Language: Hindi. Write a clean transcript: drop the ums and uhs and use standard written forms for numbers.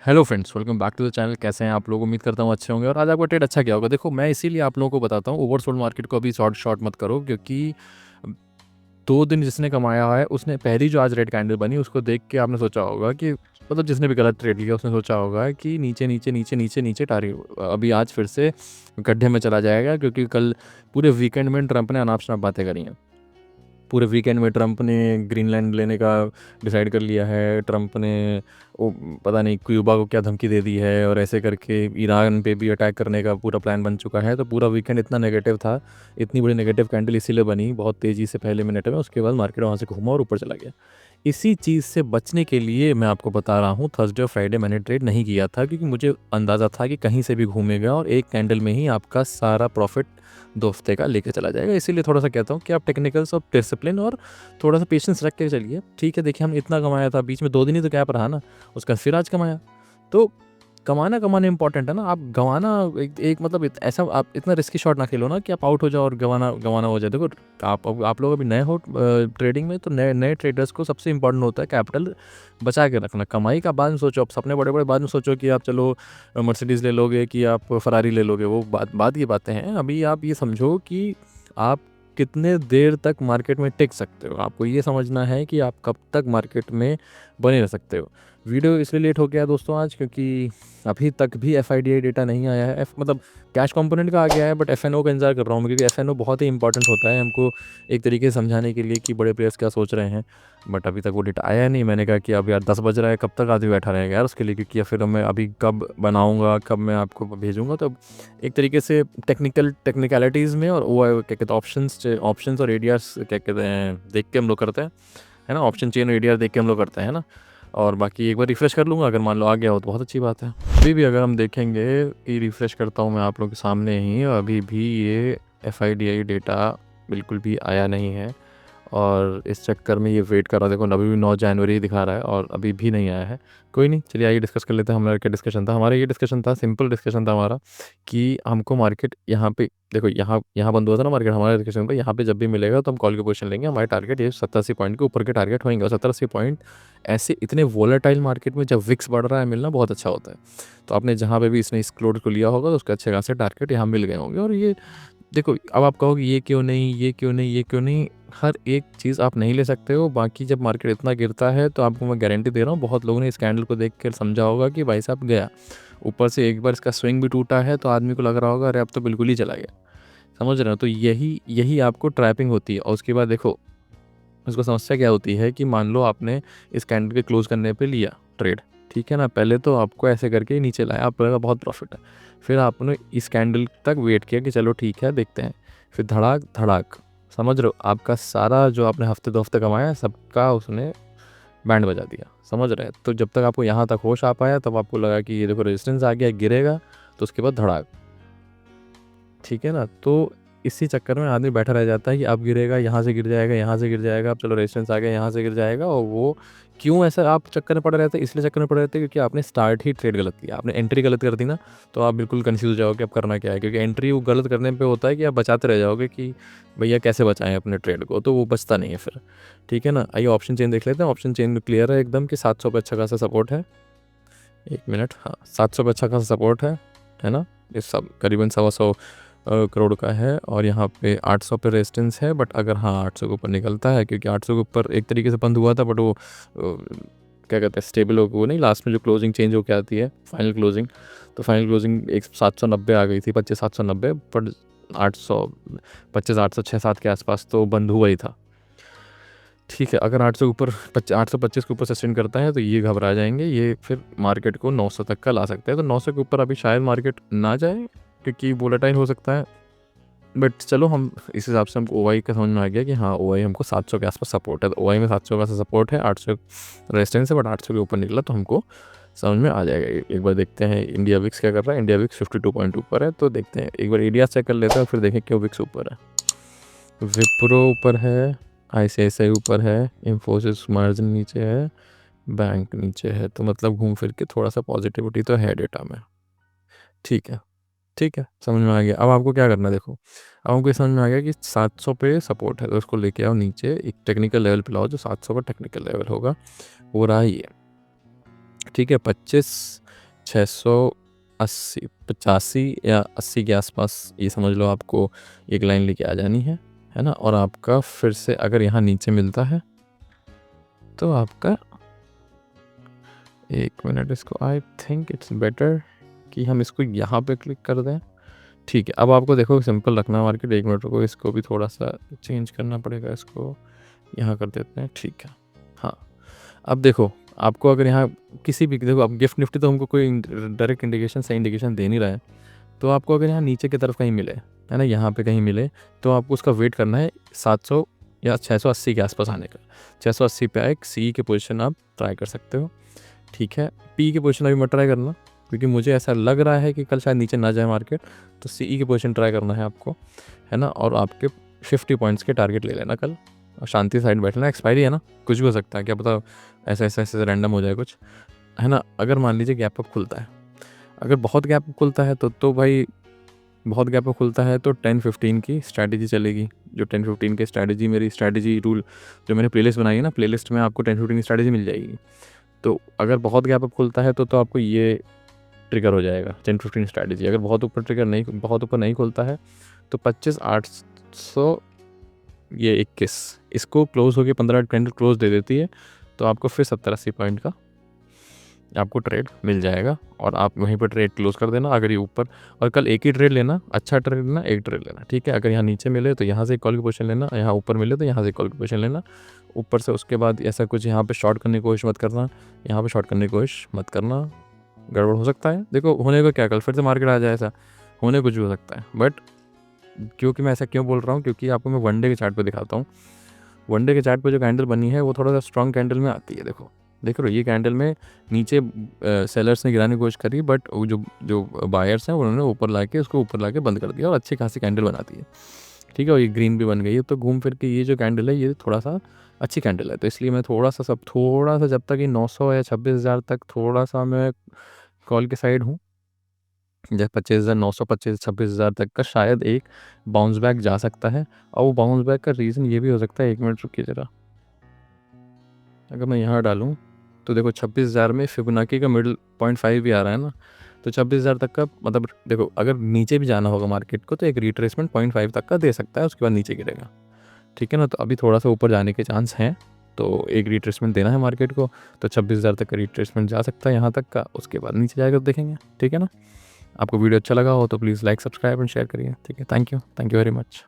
Hello friends, welcome back to the channel. कैसे हैं आप लोग? उम्मीद करता हूँ अच्छे होंगे और आज आपका ट्रेड अच्छा गया होगा। देखो, मैं इसीलिए आप लोगों को बताता हूँ, ओवरसोल्ड मार्केट को अभी शॉर्ट शॉर्ट मत करो, क्योंकि 2 दिन जिसने कमाया है उसने पहली जो आज रेड कैंडल बनी उसको देख के आपने सोचा होगा कि मतलब जिसने भी गलत ट्रेड लिया उसने सोचा होगा कि नीचे नीचे नीचे नीचे नीचे टारगेट अभी आज फिर से गड्ढे में चला जाएगा, क्योंकि कल पूरे वीकेंड में ट्रंप ने अनाप शनाप बातें करी हैं। पूरे वीकेंड में ट्रंप ने ग्रीनलैंड लेने का डिसाइड कर लिया है। ट्रंप ने वो पता नहीं क्यूबा को क्या धमकी दे दी है, और ऐसे करके ईरान पे भी अटैक करने का पूरा प्लान बन चुका है। तो पूरा वीकेंड इतना नेगेटिव था, इतनी बड़ी नेगेटिव कैंडल इसीलिए बनी बहुत तेज़ी से पहले मिनट में। उसके बाद मार्केट वहाँ से घूमा और ऊपर चला गया। इसी चीज़ से बचने के लिए मैं आपको बता रहा हूँ, थर्सडे और फ्राइडे मैंने ट्रेड नहीं किया था, क्योंकि मुझे अंदाज़ा था कि कहीं से भी घूमेगा और एक कैंडल में ही आपका सारा प्रॉफिट 2 हफ्ते का लेके चला जाएगा। इसीलिए थोड़ा सा कहता हूँ कि आप टेक्निकल्स और डिसिप्लिन और थोड़ा सा पेशेंस रख के चलिए। ठीक है, देखिए हम इतना कमाया था, बीच में 2 दिन ही तो गैप रहा ना, उसका फिर आज कमाया। तो कमाना इंपॉर्टेंट है ना। आप गंवाना एक मतलब ऐसा आप इतना रिस्की शॉट ना खेलो ना कि आप आउट हो जाओ और गंवाना गंवाना हो जाए। देखो, आप लोग अभी नए हो ट्रेडिंग में, तो नए नए ट्रेडर्स को सबसे इंपॉर्टेंट होता है कैपिटल बचा के रखना। कमाई का बाद में सोचो, आप सपने बड़े बड़े बाद में सोचो कि आप चलो मर्सिडीज़ ले लोगे कि आप फरारी ले लोगे, वो बाद की बातें हैं। अभी आप ये समझो कि आप कितने देर तक मार्केट में टिक सकते हो। आपको ये समझना है कि आप कब तक मार्केट में बने रह सकते हो। वीडियो इसलिए लेट हो गया दोस्तों आज, क्योंकि अभी तक भी FIDI डेटा नहीं आया है। मतलब कैश कंपोनेंट का आ गया है, बट FNO का इंतजार कर रहा हूँ, क्योंकि FNO बहुत ही इंपॉर्टेंट होता है हमको एक तरीके से समझाने के लिए कि बड़े प्लेयर्स क्या सोच रहे हैं। बट अभी तक वो डेटा आया नहीं। मैंने कहा कि अब यार 10 बज रहा है, कब तक आदमी बैठा रहेगा यार उसके लिए, क्योंकि फिर मैं अभी कब बनाऊँगा, कब मैं आपको भेजूँगा। तो एक तरीके से टेक्निकलिटीज़ में और वो क्या कहते हैं ऑप्शंस और एडियास क्या कहते हैं देख के हम लोग करते हैं, है ना। ऑप्शन चेन और एडियार देख के हम लोग करते हैं ना। और बाकी एक बार रिफ़्रेश कर लूँगा, अगर मान लो आ गया हो तो बहुत अच्छी बात है। अभी भी अगर हम देखेंगे कि रिफ़्रेश करता हूँ मैं आप लोग के सामने ही, अभी भी ये FIDI डेटा बिल्कुल भी आया नहीं है, और इस चक्कर में ये वेट कर रहा है। देखो, अभी भी 9 जनवरी दिखा रहा है और अभी भी नहीं आया है। कोई नहीं, चलिए आइए डिस्कस कर लेते हैं। हमारा क्या डिस्कशन था? हमारा ये डिस्कशन था, सिंपल डिस्कशन था हमारा, कि हमको मार्केट यहाँ पे देखो, यहाँ बंद हुआ था ना मार्केट। हमारा डिस्कशन था यहाँ पे जब भी मिलेगा तो हम कॉल की पोजीशन लेंगे। हमारे टारगेट ये 70-80 पॉइंट के ऊपर के टारगेट होंगे, और 70-80 पॉइंट ऐसे इतने वोलेटाइल मार्केट में जब विक्स बढ़ रहा है मिलना बहुत अच्छा होता है। तो आपने जहाँ पे भी इसने इस क्लोड को लिया होगा तो उसके अच्छे खासे टारगेट यहाँ मिल गए होंगे। और ये देखो, अब आप कहोगे ये क्यों नहीं, ये क्यों नहीं, ये क्यों नहीं। हर एक चीज़ आप नहीं ले सकते हो। बाकी जब मार्केट इतना गिरता है तो आपको मैं गारंटी दे रहा हूँ, बहुत लोगों ने इस कैंडल को देख कर समझा होगा कि भाई साहब गया। ऊपर से एक बार इसका स्विंग भी टूटा है तो आदमी को लग रहा होगा अरे अब तो बिल्कुल ही चला गया। समझ रहे हो? तो यही यही आपको ट्रैपिंग होती है। और उसके बाद देखो, उसको समस्या क्या होती है कि मान लो आपने इस कैंडल के क्लोज करने पे लिया ट्रेड, ठीक है ना। पहले तो आपको ऐसे करके ही नीचे लाया, आपको लगा बहुत प्रॉफिट है। फिर आपने इस कैंडल तक वेट किया कि चलो ठीक है देखते हैं, फिर धड़ाक धड़ाक, समझ रहे हो, आपका सारा जो आपने हफ्ते 2 हफ्ते कमाया सबका उसने बैंड बजा दिया। समझ रहे हैं? तो जब तक आपको यहाँ तक होश आ पाया तब आपको लगा कि ये देखो रेजिस्टेंस आ गया, गिरेगा, तो उसके बाद धड़ाक, ठीक है ना। तो इसी चक्कर में आदमी बैठा रह जाता है कि अब गिरेगा, यहाँ से गिर जाएगा, यहाँ से गिर जाएगा, अब चलो रेजिस्टेंस आ गया, यहाँ से गिर जाएगा। और वो क्यों ऐसा आप चक्कर में पड़े रहते हैं? इसलिए चक्कर में पड़े रहते हैं क्योंकि आपने स्टार्ट ही ट्रेड गलत किया, आपने एंट्री गलत कर दी ना। तो आप बिल्कुल कंफ्यूज हो जाओगे कि अब करना क्या है, क्योंकि एंट्री वो गलत करने पे होता है कि आप बचाते रह जाओगे कि भैया कैसे बचाएं अपने ट्रेड को, तो वो बचता नहीं है फिर। ठीक है ना। आइए ऑप्शन चेन देख लेते हैं। ऑप्शन चेन क्लियर है एकदम कि 700 पे अच्छा खासा सपोर्ट है। 1 मिनट, हाँ 700 पे अच्छा खासा सपोर्ट है ना। ये सब करीबन 125 करोड़ का है, और यहाँ पे 800 पे रेजिस्टेंस है। बट अगर हाँ 800 के ऊपर निकलता है, क्योंकि 800 के ऊपर एक तरीके से बंद हुआ था, बट वो क्या कहते हैं स्टेबल हो, वो नहीं, लास्ट में जो क्लोजिंग चेंज होकर आती है फाइनल क्लोजिंग, तो फाइनल क्लोजिंग 790 आ गई थी, 25,790। पर 800 25 800 6-7 के आसपास तो बंद हुआ ही था। ठीक है, अगर 800 के ऊपर 825 के ऊपर सस्टेन करता है तो ये घबरा जाएंगे, ये फिर मार्केट को 900 तक का ला सकता है। तो 900 के ऊपर अभी शायद मार्केट ना जाए, क्योंकि वोलेटाइल हो सकता है। बट चलो, हम इस हिसाब से हमको OI का समझ में आ गया कि हाँ OI हमको 700 के आसपास सपोर्ट है। तो OI में 700 का सपोर्ट है, 800 रेजिस्टेंस है, बट 800 के ऊपर निकला तो हमको समझ में आ जाएगा। एक बार देखते हैं इंडिया विक्स क्या कर रहा है। इंडिया विक्स 52 पॉइंट ऊपर है, तो देखते हैं एक बार एडिया चेक कर लेते हैं, फिर देखें क्यों विक्स ऊपर है। विप्रो ऊपर है, ICICI ऊपर है, इन्फोसिस मार्जिन नीचे है, बैंक नीचे है। तो मतलब घूम फिर के थोड़ा सा पॉजिटिविटी तो है डेटा में। ठीक है, ठीक है, समझ में आ गया। अब आपको क्या करना है, देखो अब हमको ये समझ में आ गया कि 700 पे सपोर्ट है, तो उसको लेके आओ नीचे, एक टेक्निकल लेवल पे लाओ जो 700 का टेक्निकल लेवल होगा, वो रहा ये। ठीक है, 25 680 85 या 80 के आसपास ये समझ लो आपको एक लाइन लेके आ जानी है ना। और आपका फिर से अगर यहाँ नीचे मिलता है तो आपका, एक मिनट, इसको आई थिंक इट्स बेटर कि हम इसको यहाँ पे क्लिक कर दें। ठीक है, अब आपको देखो सिंपल रखना मार्केट। 1 मिनट को इसको भी थोड़ा सा चेंज करना पड़ेगा, इसको यहाँ कर देते हैं। ठीक है, हाँ। अब देखो आपको अगर यहाँ किसी भी, देखो अब गिफ्ट निफ्टी तो हमको कोई डायरेक्ट इंडिकेशन, सही इंडिकेशन दे नहीं रहा है। तो आपको अगर यहाँ नीचे की तरफ कहीं मिले, है ना, यहाँ पे कहीं मिले, तो आपको उसका वेट करना है 700 या 680 के आसपास आने का। 680 पे आए, सी की पोजीशन आप ट्राई कर सकते हो। ठीक है, पी की पोजीशन अभी मत ट्राई करना, क्योंकि मुझे ऐसा लग रहा है कि कल शायद नीचे ना जाए मार्केट। तो सी की पोजीशन ट्राई करना है आपको, है ना। और आपके 50 पॉइंट्स के टारगेट ले लेना कल, और शांति साइड बैठना। एक्सपायरी है ना, कुछ भी हो सकता है, क्या पता ऐसा ऐसा ऐसे रैंडम हो जाए कुछ, है ना। अगर मान लीजिए गैप अप खुलता है, अगर बहुत गैप अप खुलता है तो भाई बहुत गैप अप खुलता है तो 10-15 की स्ट्रैटेजी चलेगी। जो 10-15 की स्ट्रैटेजी, मेरी स्ट्रैटेजी रूल जो मैंने प्लेलिस्ट बनाई है ना, प्लेलिस्ट में आपको 10-15 की स्ट्रैटेजी मिल जाएगी। तो अगर बहुत गैप अप खुलता है तो आपको ये ट्रिगर हो जाएगा 10-15 स्ट्रैटेजी। अगर बहुत ऊपर ट्रिगर नहीं, बहुत ऊपर नहीं खुलता है तो 25,800 ये 21 इसको क्लोज होके 15 कैंडल क्लोज दे देती है, तो आपको फिर 70-80 पॉइंट का आपको ट्रेड मिल जाएगा, और आप वहीं पर ट्रेड क्लोज कर देना। अगर ये ऊपर, और कल एक ही ट्रेड लेना, अच्छा ट्रेड लेना, एक ट्रेड लेना। ठीक है, अगर यहाँ नीचे मिले तो यहाँ से एक कॉल की पोजीशन लेना, यहाँ ऊपर मिले तो यहाँ से एक कॉल की पोजीशन लेना ऊपर से। उसके बाद ऐसा कुछ यहाँ पे शॉर्ट करने की कोशिश मत करना, यहाँ पे शॉर्ट करने की कोशिश मत करना, गड़बड़ हो सकता है। देखो होने को क्या, कल फिर से मार्केट आ जाए, ऐसा होने कुछ भी हो सकता है। बट क्योंकि मैं ऐसा क्यों बोल रहा हूँ, क्योंकि आपको मैं वनडे के चार्ट पर दिखाता हूँ। वनडे के चार्ट पर जो कैंडल बनी है वो थोड़ा सा स्ट्रॉन्ग कैंडल में आती है। देखो देख रहे हो, ये कैंडल में नीचे सेलर्स ने गिराने की कोशिश करी, बट जो जो बायर्स हैं उन्होंने ऊपर ला के उसको ऊपर ला के बंद कर दिया, और अच्छी खासी कैंडल बनाती है। ठीक है, और ये ग्रीन भी बन गई है। तो घूम फिर के ये जो कैंडल है ये थोड़ा सा अच्छी कैंडल है, तो इसलिए मैं थोड़ा सा जब तक ये 900 या 26,000 तक थोड़ा सा मैं कॉल के साइड हूँ। जब 25,900, 26,000 तक का शायद एक बाउंस बैक जा सकता है। और वो बाउंस बैक का रीज़न ये भी हो सकता है, 1 मिनट रुकिए ज़रा, अगर मैं यहाँ डालूँ तो देखो 26,000 में फिबोनाची का मिडल 0.5 भी आ रहा है ना। तो 26,000 तक का मतलब, देखो अगर नीचे भी जाना होगा मार्केट को तो एक रिट्रेसमेंट 0.5 तक का दे सकता है, उसके बाद नीचे गिरेगा। ठीक है ना, तो अभी थोड़ा सा ऊपर जाने के चांस हैं, तो एक रिट्रेसमेंट देना है मार्केट को। तो 26,000 तक का रिट्रेसमेंट जा सकता है यहाँ तक का, उसके बाद नीचे जाएगा तो देखेंगे। ठीक है ना, आपको वीडियो अच्छा लगा हो तो please like, subscribe and share करिए। ठीक है, थैंक यू वेरी मच।